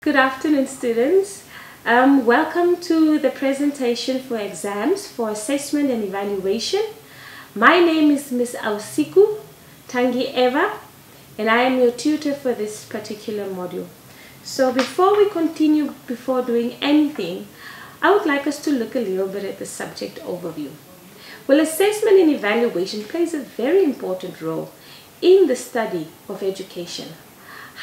Good afternoon, students. Welcome to the presentation for exams for assessment and evaluation. My name is Miss Iol Cc Eb Ae, and I am your tutor for this particular module. So before we continue, before doing anything, I would like us to look a little bit at the subject overview. Well, assessment and evaluation plays a very important role in the study of education.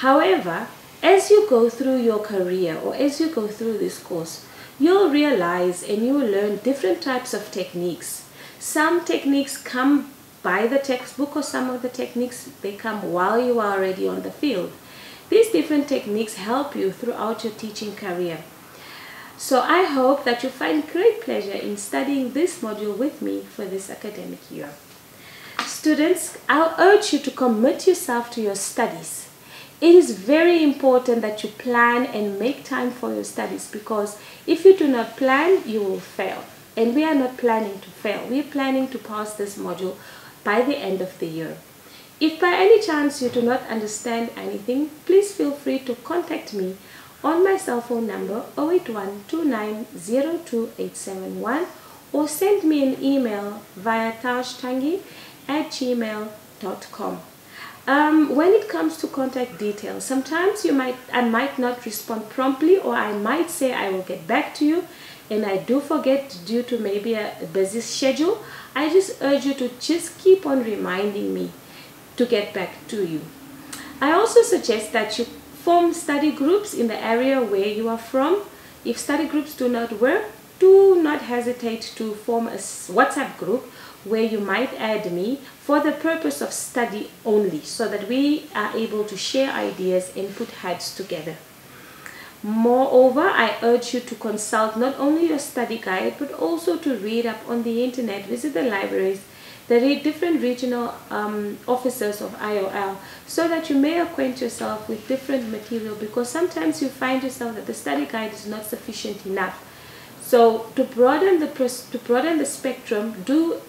However, as you go through your career or as you go through this course, you'll realize and you'll learn different types of techniques. Some techniques come by the textbook, or some of the techniques, they come while you are already on the field. These different techniques help you throughout your teaching career. So I hope that you find great pleasure in studying this module with me for this academic year. Students, I'll urge you to commit yourself to your studies. It is very important that you plan and make time for your studies, because if you do not plan, you will fail. And we are not planning to fail. We are planning to pass this module by the end of the year. If by any chance you do not understand anything, please feel free to contact me on my cell phone number 08129028871, or send me an email via tajtangi@gmail.com. When it comes to contact details, sometimes I might not respond promptly, or I might say I will get back to you, and I do forget due to maybe a busy schedule. I just urge you to just keep on reminding me to get back to you. I also suggest that you form study groups in the area where you are from. If study groups do not work, do not hesitate to form a WhatsApp group where you might add me for the purpose of study only, so that we are able to share ideas and put heads together. Moreover, I urge you to consult not only your study guide, but also to read up on the internet, visit the libraries, the different regional offices of IOL, so that you may acquaint yourself with different material, because sometimes you find yourself that the study guide is not sufficient enough. So to broaden the spectrum, do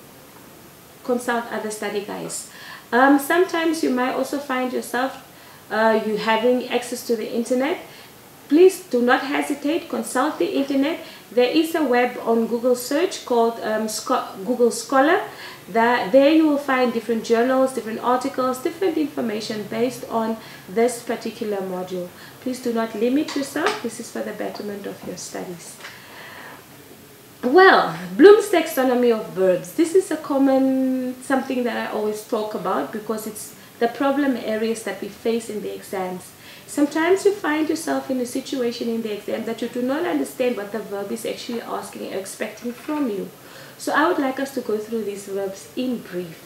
consult other study guides. Sometimes you might also find yourself you having access to the internet. Please do not hesitate, consult the internet. There is a web on Google search called Google Scholar. There you will find different journals, different articles, different information based on this particular module. Please do not limit yourself. This is for the betterment of your studies. Well, Bloom's taxonomy of verbs. This is a something that I always talk about, because it's the problem areas that we face in the exams. Sometimes you find yourself in a situation in the exam that you do not understand what the verb is actually asking or expecting from you. So I would like us to go through these verbs in brief.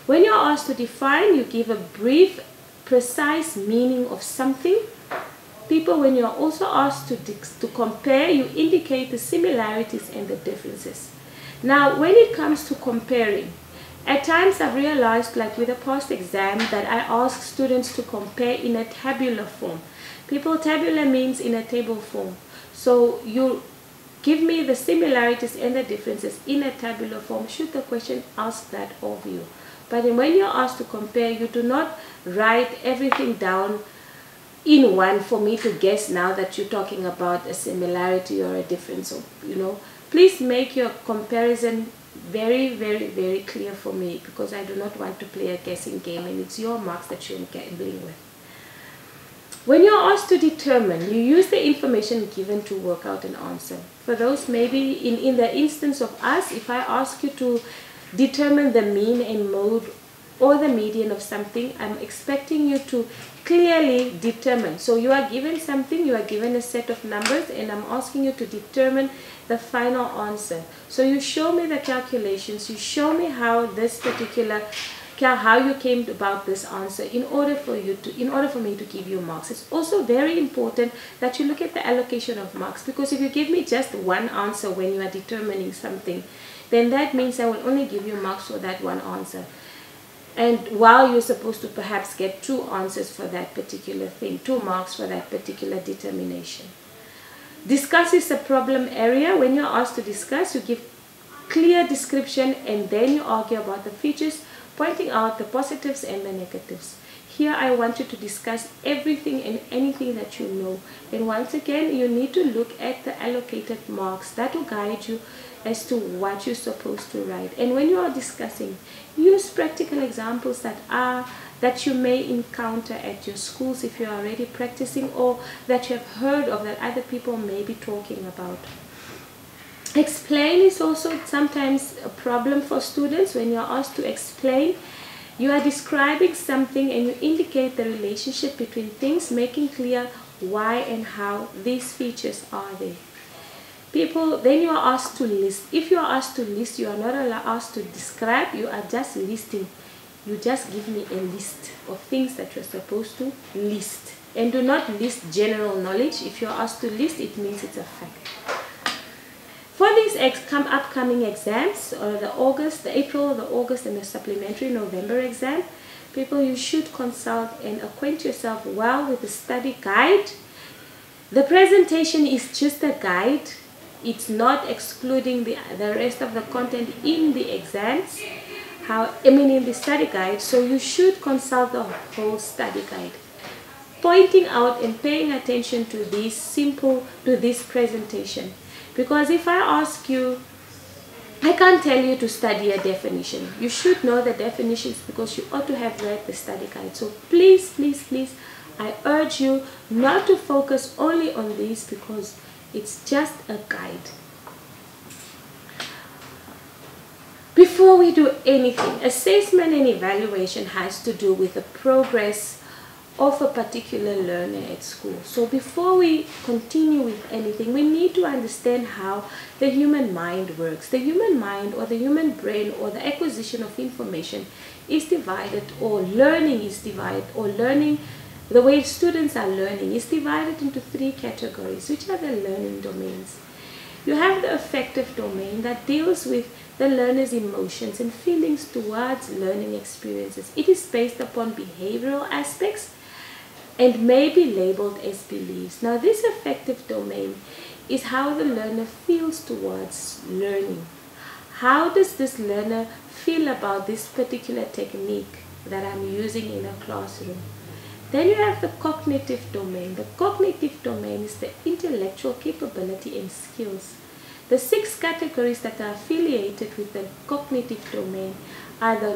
When you're asked to define, you give a brief, precise meaning of something. People, when you're also asked to compare, you indicate the similarities and the differences. Now, when it comes to comparing, at times I've realized, like with a past exam, that I ask students to compare in a tabular form. Tabular means in a table form. So you give me the similarities and the differences in a tabular form, should the question ask that of you. But when you're asked to compare, you do not write everything down in one for me to guess now that you're talking about a similarity or a difference. So, please make your comparison very, very, very clear for me, because I do not want to play a guessing game, and it's your marks that you're gambling with. When you're asked to determine, you use the information given to work out an answer. For those, maybe in the instance of us, if I ask you to determine the mean and mode or the median of something, I'm expecting you to clearly determine. So you are given something, you are given a set of numbers, and I'm asking you to determine the final answer. So you show me the calculations, you show me how how you came about this answer in order for me to give you marks. It's also very important that you look at the allocation of marks, because if you give me just one answer when you are determining something, then that means I will only give you marks for that one answer. And while you're supposed to perhaps get two answers for that particular thing, 2 marks for that particular determination. Discuss is a problem area. When you're asked to discuss, you give clear description, and then you argue about the features, pointing out the positives and the negatives. here I want you to discuss everything and anything that you know. And once again, you need to look at the allocated marks. That will guide you as to what you're supposed to write. And when you are discussing, use practical examples that you may encounter at your schools if you're already practicing, or that you have heard of that other people may be talking about. Explain is also sometimes a problem for students. When you're asked to explain, you are describing something and you indicate the relationship between things, making clear why and how these features are there. Then you are asked to list. If you are asked to list, you are not asked to describe, you are just listing. You just give me a list of things that you're supposed to list. And do not list general knowledge. If you're asked to list, it means it's a fact. For these upcoming exams, or the April, the August, and the supplementary November exam, people, you should consult and acquaint yourself well with the study guide. The presentation is just a guide. It's not excluding the rest of the content in the exams. In the study guide. So you should consult the whole study guide. Pointing out and paying attention to this presentation. Because if I ask you, I can't tell you to study a definition. You should know the definitions because you ought to have read the study guide. So please, please, please, I urge you not to focus only on these because it's just a guide. Before we do anything, assessment and evaluation has to do with the progress of a particular learner at school. So before we continue with anything, we need to understand how the human mind works. The human mind, or the human brain, or the acquisition of information is divided, or learning is divided, or learning, the way students are learning is divided into 3 categories, which are the learning domains. You have the affective domain that deals with the learner's emotions and feelings towards learning experiences. It is based upon behavioral aspects and may be labeled as beliefs. Now, this affective domain is how the learner feels towards learning. How does this learner feel about this particular technique that I'm using in a classroom? Then you have the cognitive domain. The cognitive domain is the intellectual capability and skills. The 6 categories that are affiliated with the cognitive domain are the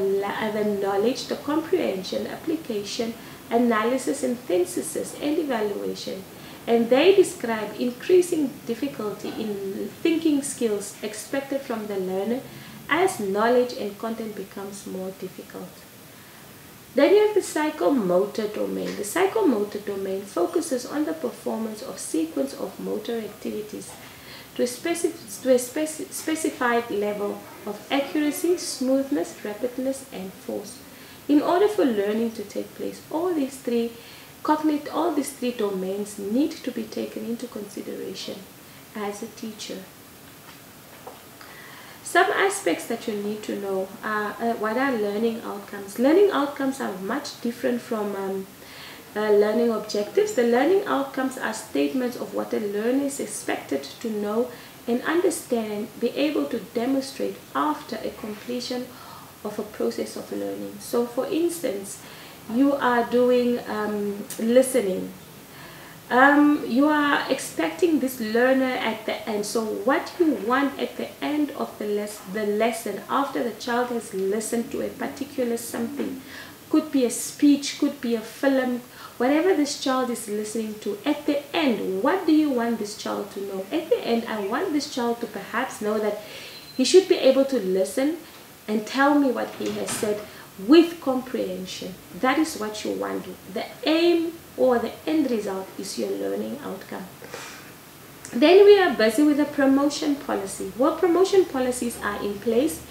knowledge, the comprehension, application, analysis and synthesis, and evaluation. And they describe increasing difficulty in thinking skills expected from the learner as knowledge and content becomes more difficult. Then you have the psychomotor domain. The psychomotor domain focuses on the performance of sequence of motor activities to a specified level of accuracy, smoothness, rapidness, and force. In order for learning to take place, all these three domains need to be taken into consideration as a teacher. Some aspects that you need to know are what are learning outcomes. Learning outcomes are much different from learning objectives. The learning outcomes are statements of what a learner is expected to know and understand and be able to demonstrate after a completion of a process of learning. So for instance, you are doing listening. You are expecting this learner at the end. So what you want at the end of the lesson, after the child has listened to a particular something, could be a speech, could be a film, whatever this child is listening to, at the end, what do you want this child to know? At the end, I want this child to perhaps know that he should be able to listen and tell me what he has said with comprehension. That is what you want. The aim or the end result is your learning outcome. Then we are busy with a promotion policy. Well, promotion policies are in place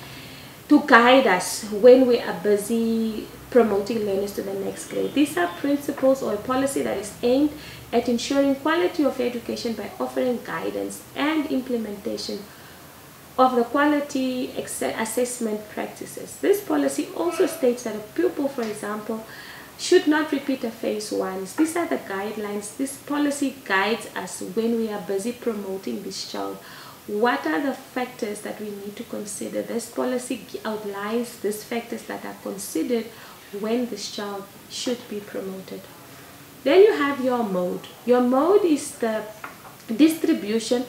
to guide us when we are busy promoting learners to the next grade. These are principles or a policy that is aimed at ensuring quality of education by offering guidance and implementation of the quality assessment practices. This policy also states that a pupil, for example, should not repeat a phase once. These are the guidelines. This policy guides us when we are busy promoting this child. What are the factors that we need to consider? This policy outlines these factors that are considered when this child should be promoted. Then you have your mode. Your mode is the distribution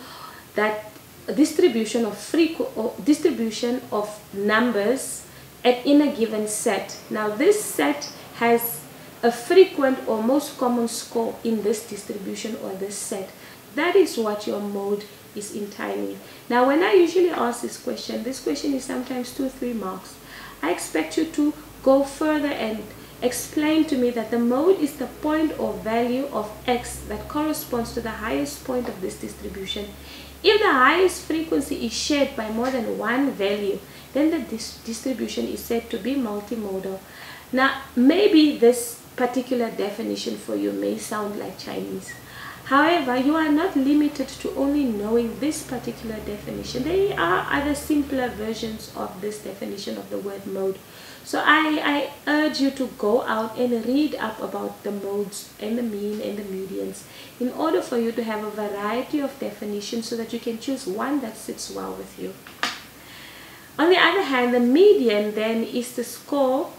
of numbers in a given set. Now this set has a frequent or most common score in this distribution or this set. That is what your mode is entailing. Now when I usually ask this question is sometimes 2-3 marks. I expect you to go further and explain to me that the mode is the point or value of x that corresponds to the highest point of this distribution. If the highest frequency is shared by more than one value, then the distribution is said to be multimodal. Now maybe this particular definition for you may sound like Chinese. However, you are not limited to only knowing this particular definition. There are other simpler versions of this definition of the word mode. So I urge you to go out and read up about the modes and the mean and the medians in order for you to have a variety of definitions so that you can choose one that sits well with you. On the other hand, the median then is the score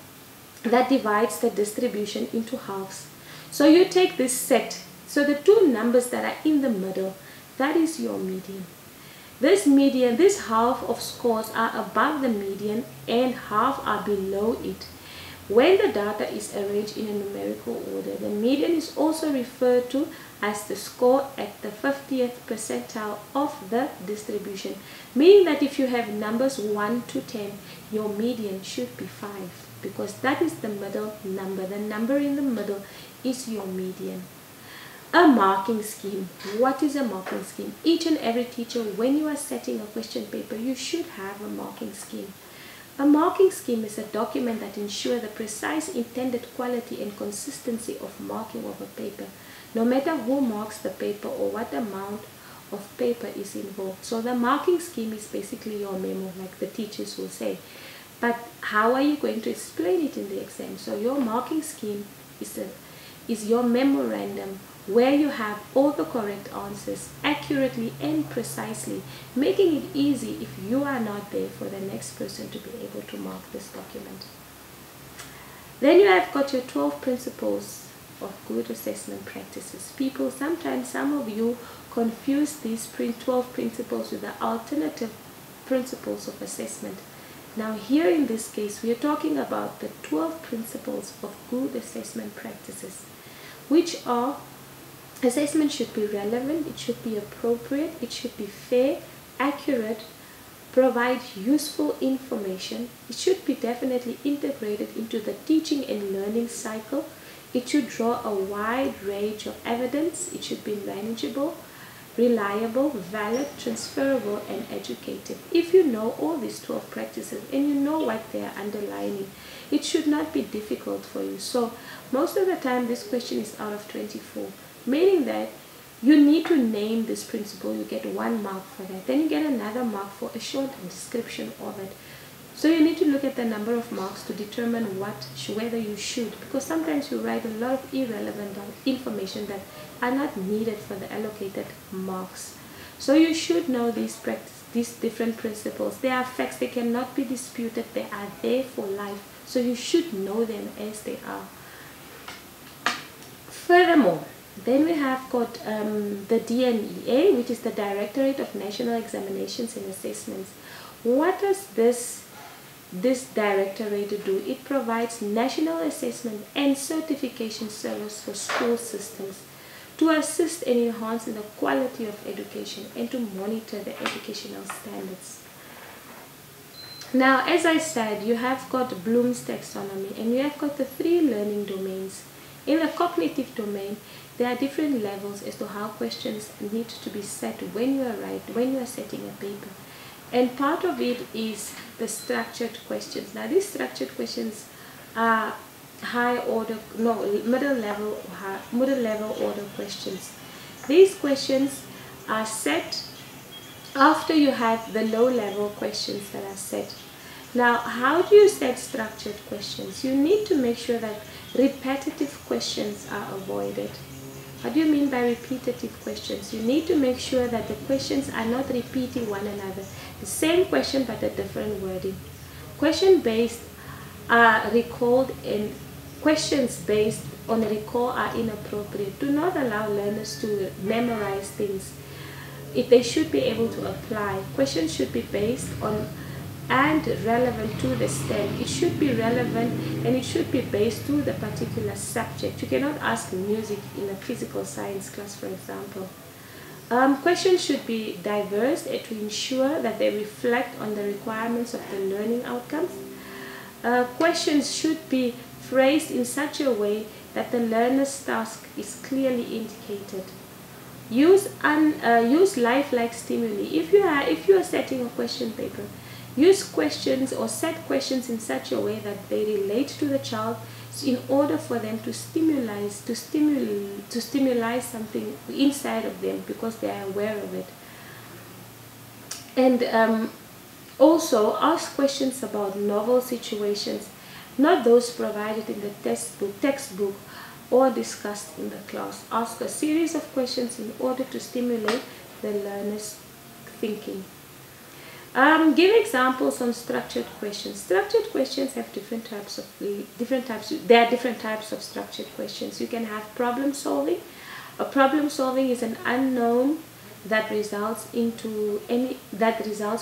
that divides the distribution into halves. So you take this set. So the two numbers that are in the middle, that is your median. This median, this half of scores are above the median and half are below it. When the data is arranged in a numerical order, the median is also referred to as the score at the 50th percentile of the distribution, meaning that if you have numbers 1 to 10, your median should be 5, because that is the middle number. The number in the middle is your median. A marking scheme. What is a marking scheme? Each and every teacher, when you are setting a question paper, you should have a marking scheme. A marking scheme is a document that ensures the precise intended quality and consistency of marking of a paper, no matter who marks the paper or what amount of paper is involved. So the marking scheme is basically your memo, like the teachers will say. But how are you going to explain it in the exam? So your marking scheme is your memorandum, where you have all the correct answers accurately and precisely, making it easy if you are not there for the next person to be able to mark this document. Then you have got your 12 principles of good assessment practices. People, sometimes some of you confuse these 12 principles with the alternative principles of assessment. Now here in this case, we are talking about the 12 principles of good assessment practices, which are: assessment should be relevant, it should be appropriate, it should be fair, accurate, provide useful information, it should be definitely integrated into the teaching and learning cycle, it should draw a wide range of evidence, it should be manageable, reliable, valid, transferable, and educative. If you know all these 12 practices and you know what they are underlining, it should not be difficult for you. So most of the time this question is out of 24. Meaning that you need to name this principle, you get 1 mark for that. Then you get another mark for a short description of it. So you need to look at the number of marks to determine whether you should, because sometimes you write a lot of irrelevant information that are not needed for the allocated marks. So you should know these different principles. They are facts, they cannot be disputed, they are there for life. So you should know them as they are. Furthermore, then we have got the DNEA, which is the Directorate of National Examinations and Assessments. What does this directorate do? It provides national assessment and certification service for school systems to assist and enhance in the quality of education and to monitor the educational standards. Now, as I said, you have got Bloom's taxonomy and you have got the 3 learning domains. In the cognitive domain, there are different levels as to how questions need to be set when you are setting a paper. And part of it is the structured questions. Now these structured questions are middle level order questions. These questions are set after you have the low level questions that are set. Now, how do you set structured questions? You need to make sure that repetitive questions are avoided. What do you mean by repetitive questions? You need to make sure that the questions are not repeating one another. The same question but a different wording. Question based are recalled and questions based on recall are inappropriate. Do not allow learners to memorize things. If they should be able to apply, questions should be based on and relevant to the STEM. It should be relevant and it should be based to the particular subject. You cannot ask music in a physical science class, for example. Questions should be diverse to ensure that they reflect on the requirements of the learning outcomes. Questions should be phrased in such a way that the learner's task is clearly indicated. Use lifelike stimuli. If you are setting a question paper, use questions or set questions in such a way that they relate to the child in order for them to stimulate something inside of them because they are aware of it. And also ask questions about novel situations, not those provided in the textbook or discussed in the class. Ask a series of questions in order to stimulate the learner's thinking. Give examples on structured questions. Structured questions have different types of structured questions. You can have problem solving. A problem solving is an unknown that results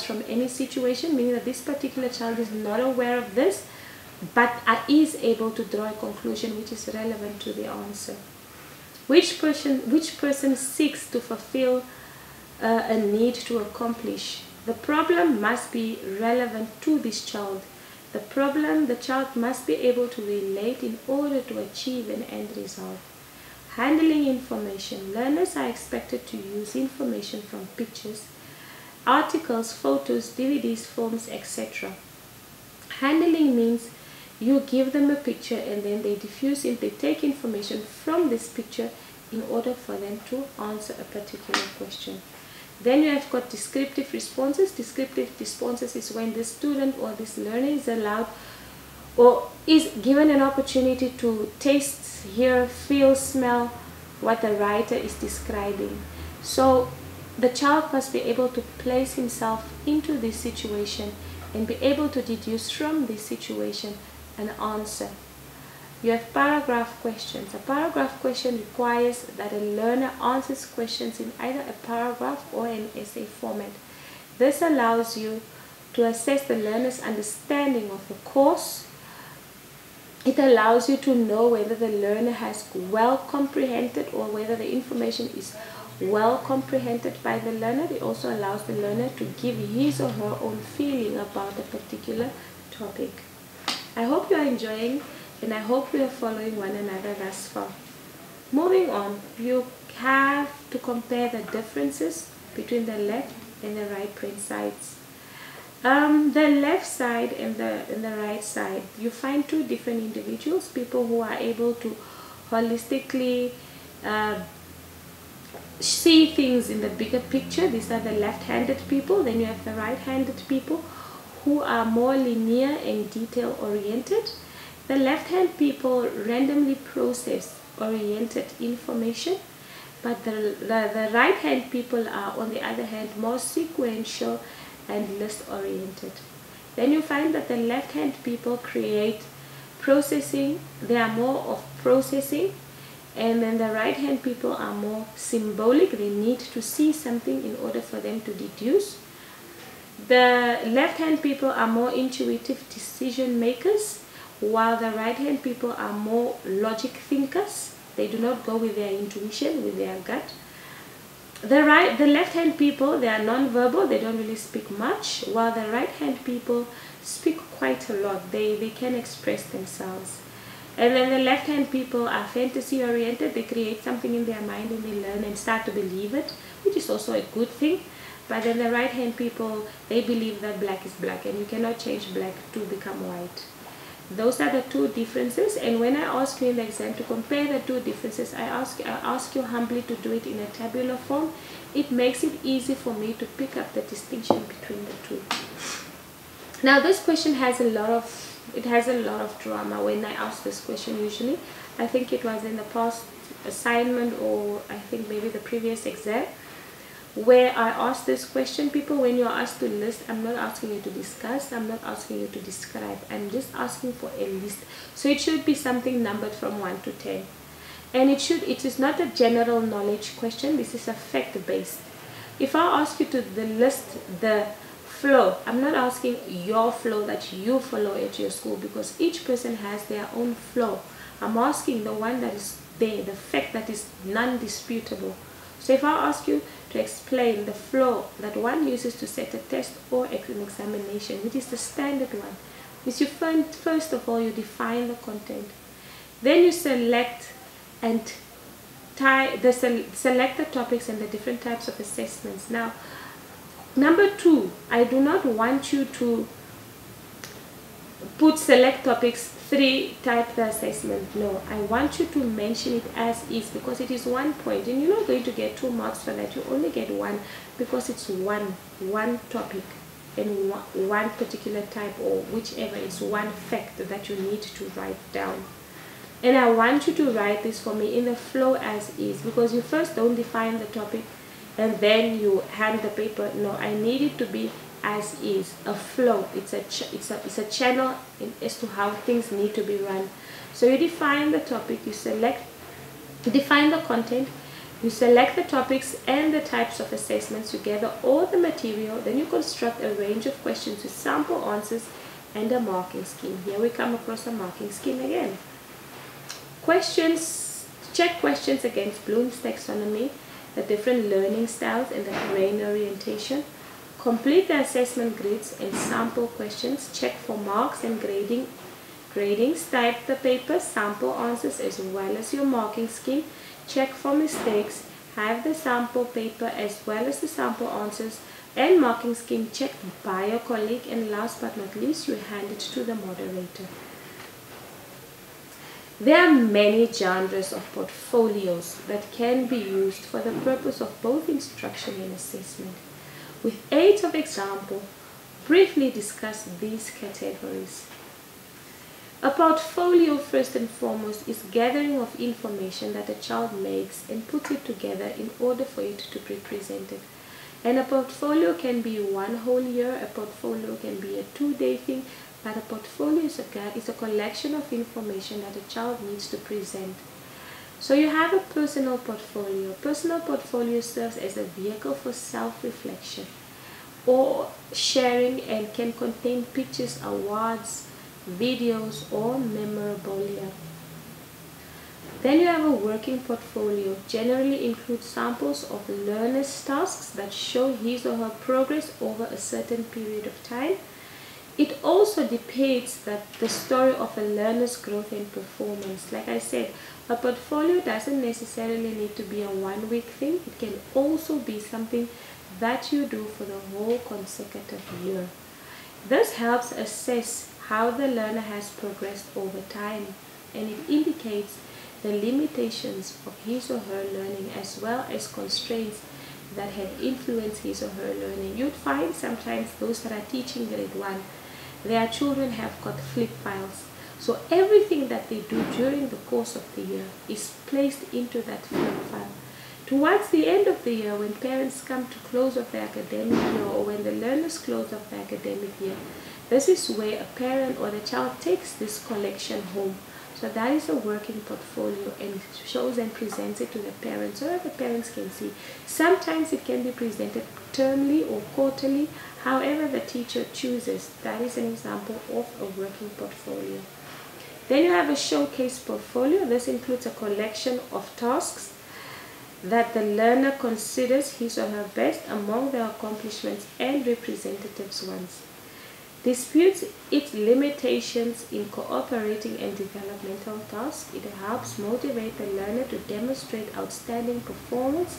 from any situation, meaning that this particular child is not aware of this, but is able to draw a conclusion which is relevant to the answer. Which person seeks to fulfill a need to accomplish? The problem must be relevant to this child. The child must be able to relate in order to achieve an end result. Handling information. Learners are expected to use information from pictures, articles, photos, DVDs, films, etc. Handling means you give them a picture and then they take information from this picture in order for them to answer a particular question. Then you have got descriptive responses. Descriptive responses is when the student or this learner is allowed or is given an opportunity to taste, hear, feel, smell what the writer is describing. So the child must be able to place himself into this situation and be able to deduce from this situation an answer. You have paragraph questions. A paragraph question requires that a learner answers questions in either a paragraph or an essay format. This allows you to assess the learner's understanding of the course. It allows you to know whether the learner has well comprehended or whether the information is well comprehended by the learner. It also allows the learner to give his or her own feeling about a particular topic. I hope you are enjoying and I hope we are following one another thus far. Moving on, you have to compare the differences between the left and the right brain sides. The left side and the right side, you find two different individuals, people who are able to holistically see things in the bigger picture. These are the left-handed people. Then you have the right-handed people who are more linear and detail-oriented. The left-hand people randomly process oriented information, but the right-hand people are, on the other hand, more sequential and list-oriented. Then you find that the left-hand people create processing. They are more of processing, and then the right-hand people are more symbolic. They need to see something in order for them to deduce. The left-hand people are more intuitive decision makers, while the right-hand people are more logic thinkers. They do not go with their intuition, with their gut. The left-hand people, they are non-verbal, they don't really speak much, while the right-hand people speak quite a lot. They can express themselves. And then the left-hand people are fantasy-oriented. They create something in their mind and they learn and start to believe it, which is also a good thing. But then the right-hand people, they believe that black is black and you cannot change black to become white. Those are the two differences, and when I ask you in the exam to compare the two differences, I ask you humbly to do it in a tabular form. It makes it easy for me to pick up the distinction between the two. Now this question has a lot of drama when I ask this question usually. I think it was in the past assignment or I think maybe the previous exam. where I ask this question. People, when you are asked to list, I'm not asking you to discuss, I'm not asking you to describe, I'm just asking for a list. So it should be something numbered from 1 to 10. And it is not a general knowledge question, this is a fact-based. If I ask you to list the flow, I'm not asking your flow that you follow at your school, because each person has their own flow. I'm asking the one that is there, the fact that is non-disputable. So if I ask you to explain the flow that one uses to set a test or an examination, which is the standard one, is you first of all you define the content, then you select and select the topics and the different types of assessments. Now, number 2, I do not want you to put select topics 3 type the assessment. No, I want you to mention it as is, because it is 1 point and you're not going to get 2 marks for that. You only get 1 because it's one topic and one particular type, or whichever is one fact that you need to write down. And I want you to write this for me in the flow as is, because you first don't define the topic and then you hand the paper. No, I need it to be as is, a flow. It's a channel as to how things need to be run. So you define the topic, you define the content, you select the topics and the types of assessments, you gather all the material, then you construct a range of questions with sample answers and a marking scheme. Here we come across a marking scheme again. Questions, check questions against Bloom's taxonomy, the different learning styles and the brain orientation. Complete the assessment grids and sample questions. Check for marks and gradings. Type the paper, sample answers as well as your marking scheme. Check for mistakes. Have the sample paper as well as the sample answers and marking scheme checked by your colleague. And last but not least, you hand it to the moderator. There are many genres of portfolios that can be used for the purpose of both instruction and assessment. With aids of example, briefly discuss these categories. A portfolio, first and foremost, is gathering of information that a child makes and puts it together in order for it to be presented. And a portfolio can be 1 whole year, a portfolio can be a 2-day thing, but a portfolio is a collection of information that a child needs to present. So you have a personal portfolio. Personal portfolio serves as a vehicle for self-reflection or sharing and can contain pictures, awards, videos, or memorabilia. Then you have a working portfolio. Generally includes samples of learner's tasks that show his or her progress over a certain period of time. It also depicts the story of a learner's growth and performance. Like I said, a portfolio doesn't necessarily need to be a 1-week thing. It can also be something that you do for the whole consecutive year. This helps assess how the learner has progressed over time, and it indicates the limitations of his or her learning as well as constraints that have influenced his or her learning. You'd find sometimes those that are teaching grade 1, their children have got flip files. So everything that they do during the course of the year is placed into that flip file. Towards the end of the year, when parents come to close of the academic year, or when the learners close of the academic year, this is where a parent or the child takes this collection home. So that is a working portfolio and shows and presents it to the parents so that the parents can see. Sometimes it can be presented termly or quarterly, however the teacher chooses. That is an example of a working portfolio. Then you have a showcase portfolio. This includes a collection of tasks that the learner considers his or her best among their accomplishments and representative ones. Disputes its limitations in cooperating and developmental tasks. It helps motivate the learner to demonstrate outstanding performance.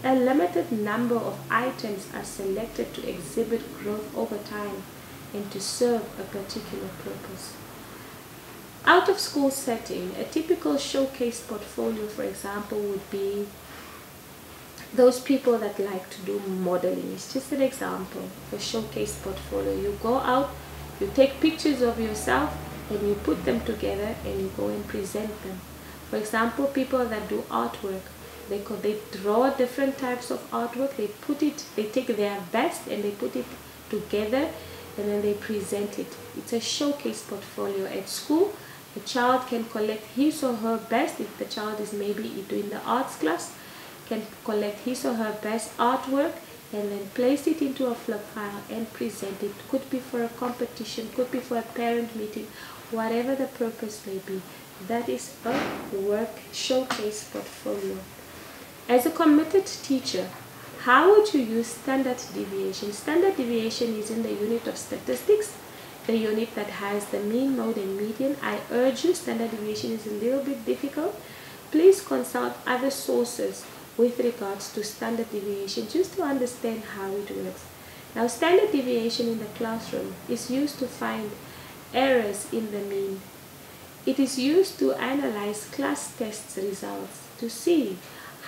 A limited number of items are selected to exhibit growth over time and to serve a particular purpose. Out of school setting, a typical showcase portfolio, for example, would be those people that like to do modeling. It's just an example for showcase portfolio. You go out, you take pictures of yourself and you put them together and you go and present them. For example, people that do artwork, They draw different types of artwork. They take their best and they put it together, and then they present it. It's a showcase portfolio. At school, the child can collect his or her best. If the child is maybe doing the arts class, can collect his or her best artwork and then place it into a flip file and present it. Could be for a competition, could be for a parent meeting, whatever the purpose may be. That is a work showcase portfolio. As a committed teacher, how would you use standard deviation? Standard deviation is in the unit of statistics, the unit that has the mean, mode, and median. I urge you, standard deviation is a little bit difficult. Please consult other sources with regards to standard deviation just to understand how it works. Now, standard deviation in the classroom is used to find errors in the mean. It is used to analyze class test results to see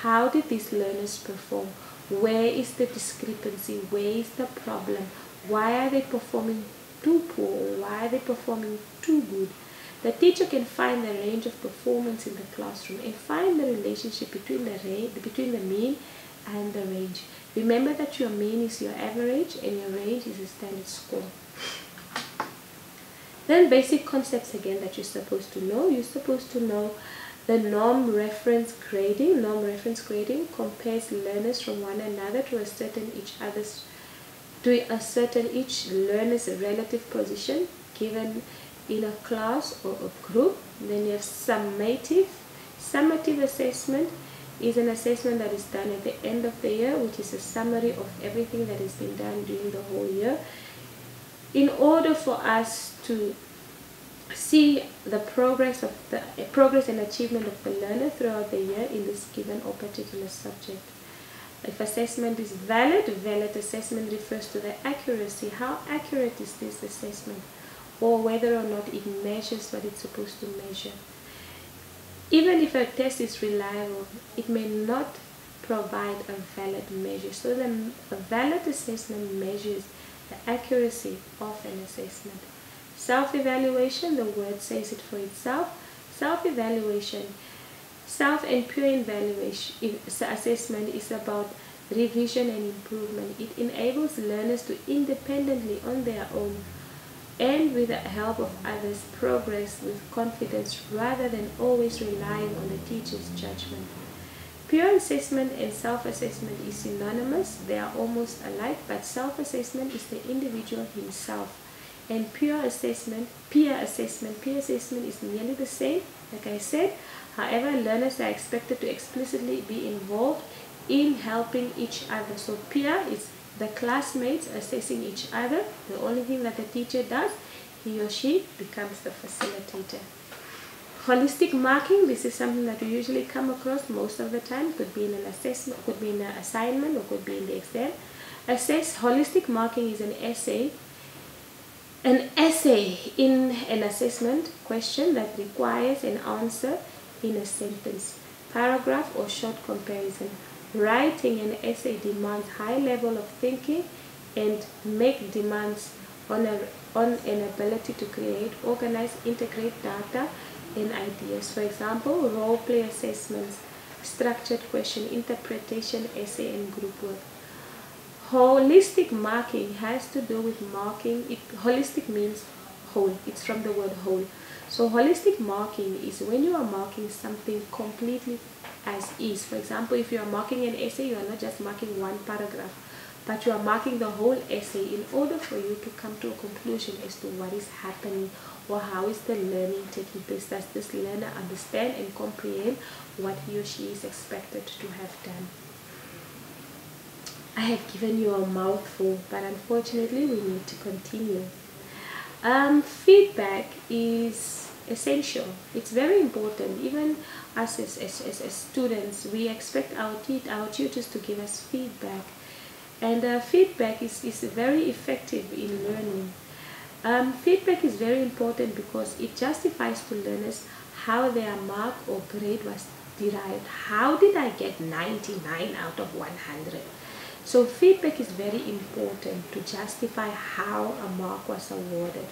how did these learners perform, where is the discrepancy, where is the problem, why are they performing too poor, why are they performing too good. The teacher can find the range of performance in the classroom and find the relationship between the mean and the range. Remember that your mean is your average and your range is a standard score. Then basic concepts again that you're supposed to know. You're supposed to know the norm reference grading. Norm reference grading compares learners from one another to ascertain each learner's relative position given in a class or a group. Then you have summative. Summative assessment is an assessment that is done at the end of the year, which is a summary of everything that has been done during the whole year, in order for us to see the progress and achievement of the learner throughout the year in this given or particular subject. If assessment is valid, valid assessment refers to the accuracy. How accurate is this assessment, or whether or not it measures what it's supposed to measure. Even if a test is reliable, it may not provide a valid measure. So a valid assessment measures the accuracy of an assessment. Self-evaluation, the word says it for itself. Self-evaluation, self and pure evaluation assessment is about revision and improvement. It enables learners to independently, on their own, and with the help of others, progress with confidence rather than always relying on the teacher's judgment. Pure assessment and self-assessment is synonymous. They are almost alike, but self-assessment is the individual himself. And peer assessment is nearly the same, like I said. However, learners are expected to explicitly be involved in helping each other. So peer is the classmates assessing each other. The only thing that the teacher does, he or she becomes the facilitator. Holistic marking, this is something that you usually come across most of the time. Could be in an assessment, could be in an assignment, or could be in the exam. Holistic marking is an essay in an assessment question that requires an answer in a sentence, paragraph, or short comparison. Writing an essay demands high level of thinking and demands on an ability to create, organize, integrate data and ideas. For example, role play assessments, structured question, interpretation, essay, and group work. Holistic marking has to do with marking. Holistic means whole. It's from the word whole. So holistic marking is when you are marking something completely as is. For example, if you are marking an essay, you are not just marking one paragraph, but you are marking the whole essay in order for you to come to a conclusion as to what is happening or how is the learning taking place. Does this learner understand and comprehend what he or she is expected to have done? I have given you a mouthful, but unfortunately we need to continue. Feedback is essential. It's very important. Even us as students, we expect our tutors to give us feedback. And feedback is very effective in learning. Feedback is very important because it justifies to learners how their mark or grade was derived. How did I get 99 out of 100? So feedback is very important to justify how a mark was awarded.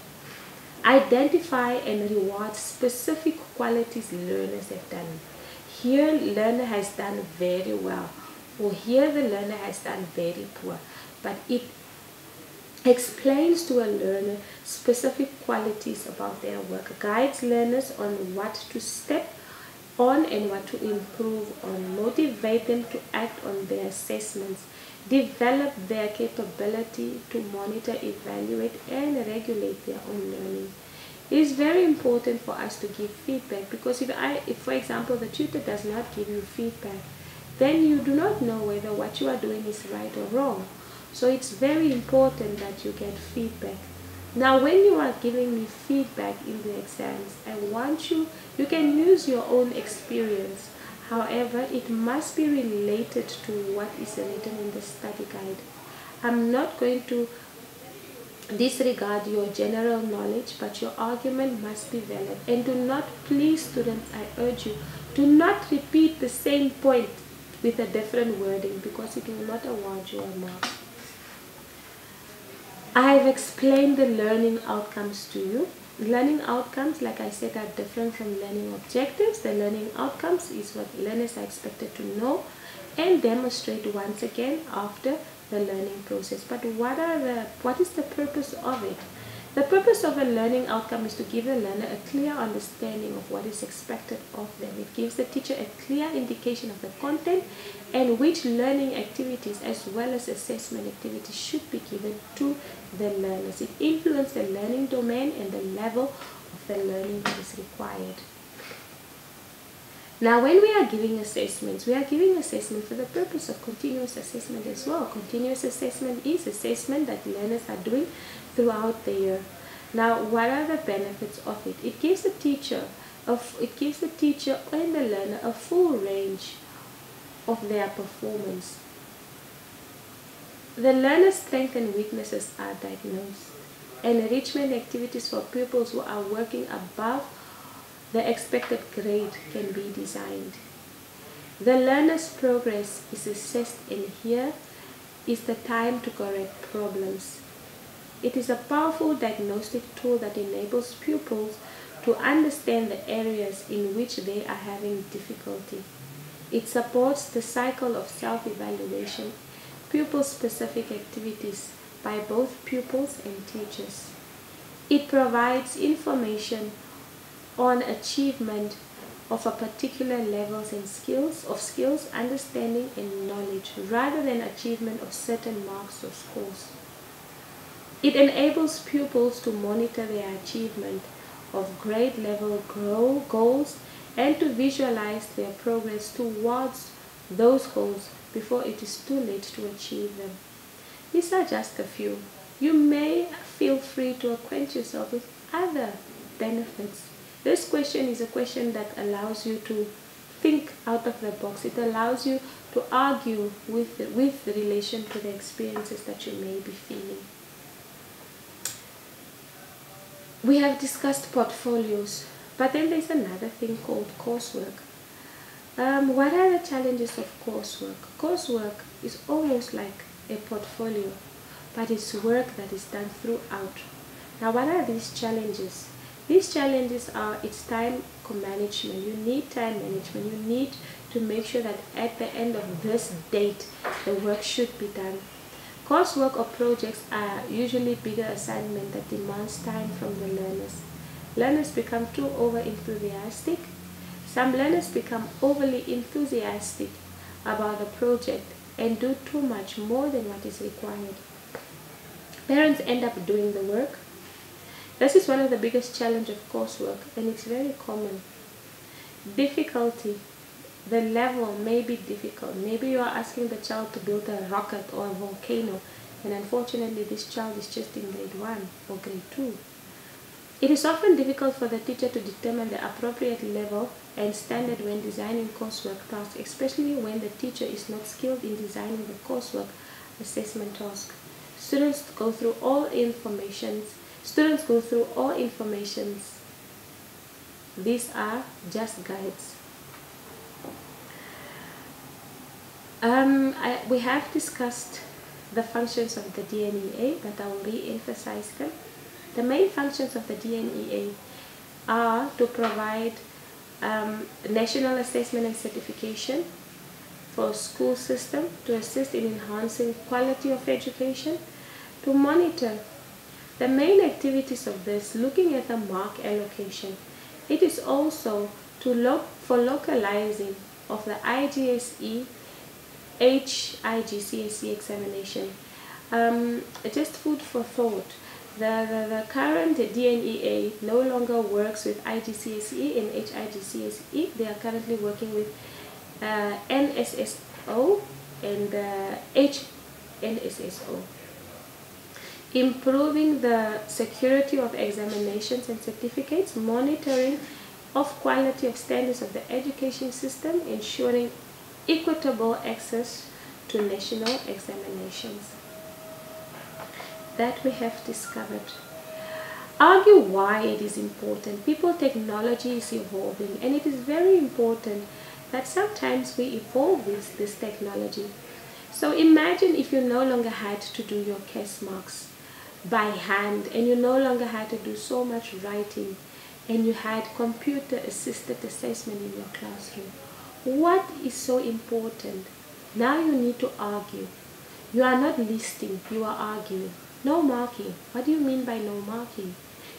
Identify and reward specific qualities learners have done. here learner has done very well, or here the learner has done very poor, but it explains to a learner specific qualities about their work, guides learners on what to step on and what to improve on, motivate them to act on their assessments, develop their capability to monitor, evaluate, and regulate their own learning. It is very important for us to give feedback, because if for example, the tutor does not give you feedback, then you do not know whether what you are doing is right or wrong. So it's very important that you get feedback. Now, when you are giving me feedback in the exams, I want you can use your own experience. However, it must be related to what is written in the study guide. I'm not going to disregard your general knowledge, but your argument must be valid. And do not, please students, I urge you, do not repeat the same point with a different wording, because it will not award you a mark. I have explained the learning outcomes to you. Learning outcomes, like I said, are different from learning objectives. The learning outcomes is what learners are expected to know and demonstrate once again after the learning process. But what is the purpose of it? The purpose of a learning outcome is to give the learner a clear understanding of what is expected of them. It gives the teacher a clear indication of the content and which learning activities as well as assessment activities should be given to the learners. It influences the learning domain and the level of the learning that is required. Now, when we are giving assessments, we are giving assessment for the purpose of continuous assessment as well. Continuous assessment is assessment that learners are doing throughout the year. Now, what are the benefits of it? It gives the teacher and the learner a full range of their performance. The learner's strengths and weaknesses are diagnosed. Enrichment activities for pupils who are working above the expected grade can be designed. The learner's progress is assessed, and here is the time to correct problems. It is a powerful diagnostic tool that enables pupils to understand the areas in which they are having difficulty. It supports the cycle of self-evaluation, pupil-specific activities by both pupils and teachers. It provides information on achievement of a particular levels and skills, understanding and knowledge, rather than achievement of certain marks or scores. It enables pupils to monitor their achievement of grade level goals and to visualize their progress towards those goals before it is too late to achieve them. These are just a few. You may feel free to acquaint yourself with other benefits. This question is a question that allows you to think out of the box. It allows you to argue with relation to the experiences that you may be feeling. We have discussed portfolios, but then there's another thing called coursework. What are the challenges of coursework? Coursework is almost like a portfolio, but it's work that is done throughout. Now, what are these challenges? These challenges are its time management. You need time management. You need to make sure that at the end of this date, the work should be done. Coursework or projects are usually bigger assignments that demands time from the learners. Learners become too over-enthusiastic. Some learners become overly enthusiastic about the project and do too much more than what is required. Parents end up doing the work. This is one of the biggest challenges of coursework, and it's very common. Difficulty. The level may be difficult. Maybe you are asking the child to build a rocket or a volcano, and unfortunately this child is just in grade 1 or grade 2. It is often difficult for the teacher to determine the appropriate level and standard when designing coursework tasks, especially when the teacher is not skilled in designing the coursework assessment task. Students go through all informations. These are just guides. We have discussed the functions of the DNEA, but I will re-emphasize them. The main functions of the DNEA are to provide national assessment and certification for school system to assist in enhancing quality of education, to monitor the main activities of this, looking at the mark allocation. It is also to look for localizing of the IGCSE, HIGCSE examination. Just food for thought. The current DNEA no longer works with IGCSE and HIGCSE. They are currently working with NSSO and HNSSO. Improving the security of examinations and certificates, monitoring of quality of standards of the education system, ensuring equitable access to national examinations. That we have discovered. Argue why it is important. People, technology is evolving, and it is very important that sometimes we evolve with this technology. So imagine if you no longer had to do your case marks by hand, and you no longer had to do so much writing, and you had computer assisted assessment in your classroom. What is so important? Now you need to argue. You are not listing, you are arguing. No marking. What do you mean by no marking?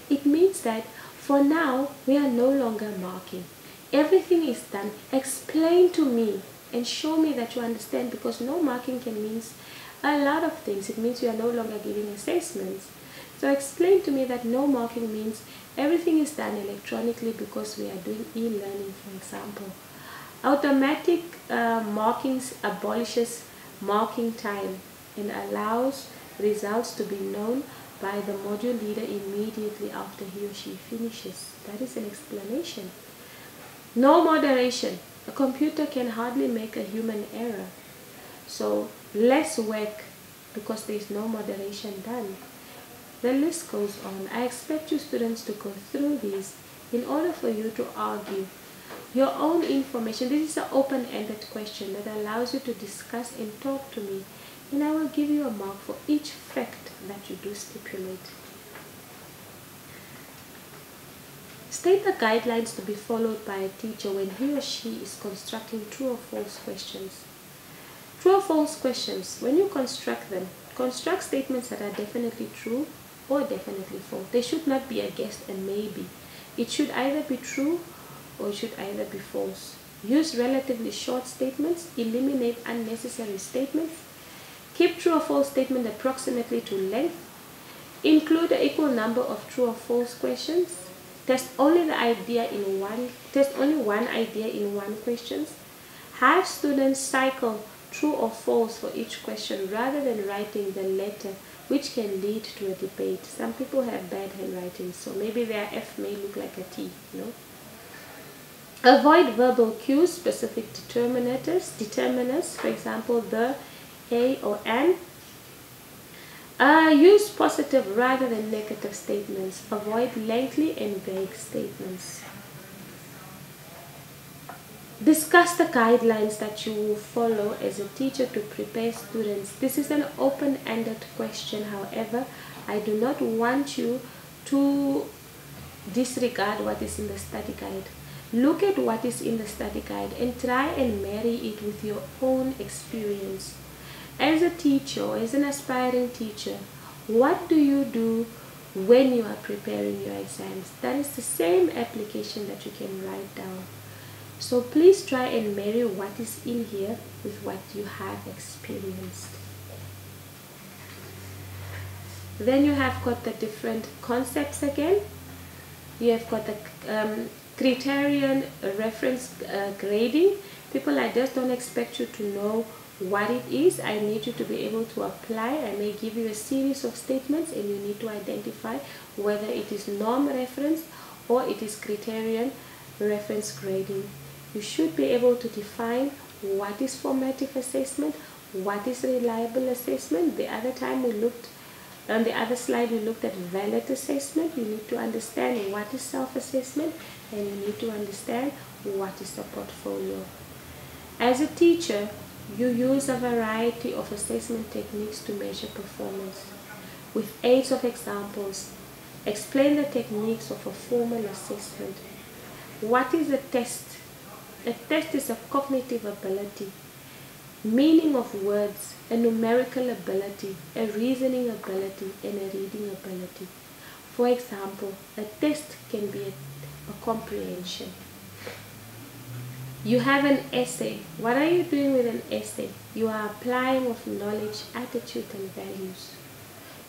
It means that for now we are no longer marking. Everything is done. Explain to me and show me that you understand, because no marking can mean a lot of things. It means you are no longer giving assessments. So explain to me that no marking means everything is done electronically because we are doing e-learning, for example. Automatic markings abolishes marking time and allows results to be known by the module leader immediately after he or she finishes. That is an explanation. No moderation. A computer can hardly make a human error. So less work because there is no moderation done. The list goes on. I expect you students to go through these in order for you to argue your own information. This is an open-ended question that allows you to discuss and talk to me, and I will give you a mark for each fact that you do stipulate. State the guidelines to be followed by a teacher when he or she is constructing true or false questions. True or false questions, when you construct them, construct statements that are definitely true or definitely false. They should not be a guess and maybe. It should either be true or it should either be false. Use relatively short statements. Eliminate unnecessary statements. Keep true or false statement approximately to length. Include an equal number of true or false questions. Test only one idea in one question. Have students cycle true or false for each question rather than writing the letter, which can lead to a debate. Some people have bad handwriting, so maybe their F may look like a T, Avoid verbal cues, specific determiners, for example, the, a, or an. Use positive rather than negative statements. Avoid lengthy and vague statements. Discuss the guidelines that you will follow as a teacher to prepare students. This is an open-ended question. However, I do not want you to disregard what is in the study guide. Look at what is in the study guide and try and marry it with your own experience. As a teacher or as an aspiring teacher, what do you do when you are preparing your exams? That is the same application that you can write down. So please try and marry what is in here with what you have experienced. Then you have got the different concepts again. You have got the criterion reference grading. People, I just don't expect you to know what it is. I need you to be able to apply. I may give you a series of statements and you need to identify whether it is norm reference or it is criterion reference grading. You should be able to define what is formative assessment, what is reliable assessment. The other time we looked, on the other slide we looked at valid assessment. You need to understand what is self-assessment and you need to understand what is the portfolio. As a teacher, you use a variety of assessment techniques to measure performance. With aids of examples, explain the techniques of a formal assessment. What is a test? A test is a cognitive ability, meaning of words, a numerical ability, a reasoning ability, and a reading ability. For example, a test can be a comprehension. You have an essay. What are you doing with an essay? You are applying of knowledge, attitude, and values.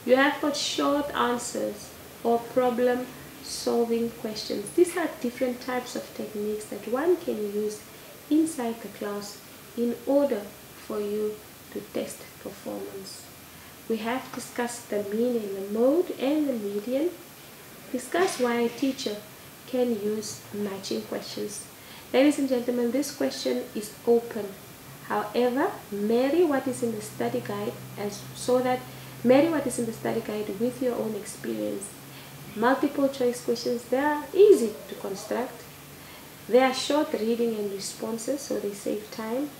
You have got short answers or problem solving questions. These are different types of techniques that one can use inside the class in order for you to test performance. We have discussed the mean and the mode and the median. Discuss why a teacher can use matching questions. Ladies and gentlemen, this question is open. However, marry what is in the study guide marry what is in the study guide with your own experience. Multiple choice questions, they are easy to construct. They are short reading and responses, so they save time.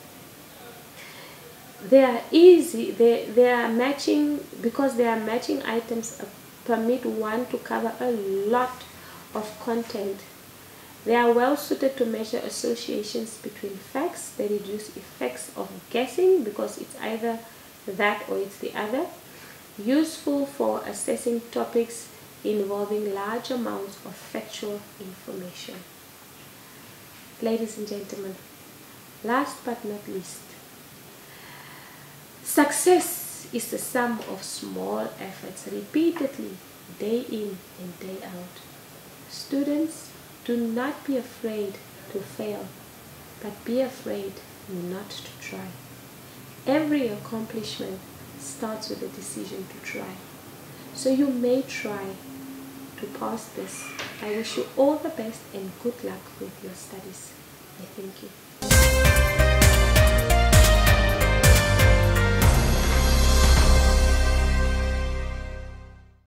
They are easy, they are matching, because they are matching items permit one to cover a lot of content. They are well suited to measure associations between facts. They reduce effects of guessing because it's either that or it's the other. Useful for assessing topics involving large amounts of factual information. Ladies and gentlemen, last but not least, success is the sum of small efforts repeatedly, day in and day out. Students, do not be afraid to fail, but be afraid not to try. Every accomplishment starts with a decision to try. So you may try to pass this. I wish you all the best and good luck with your studies. I thank you.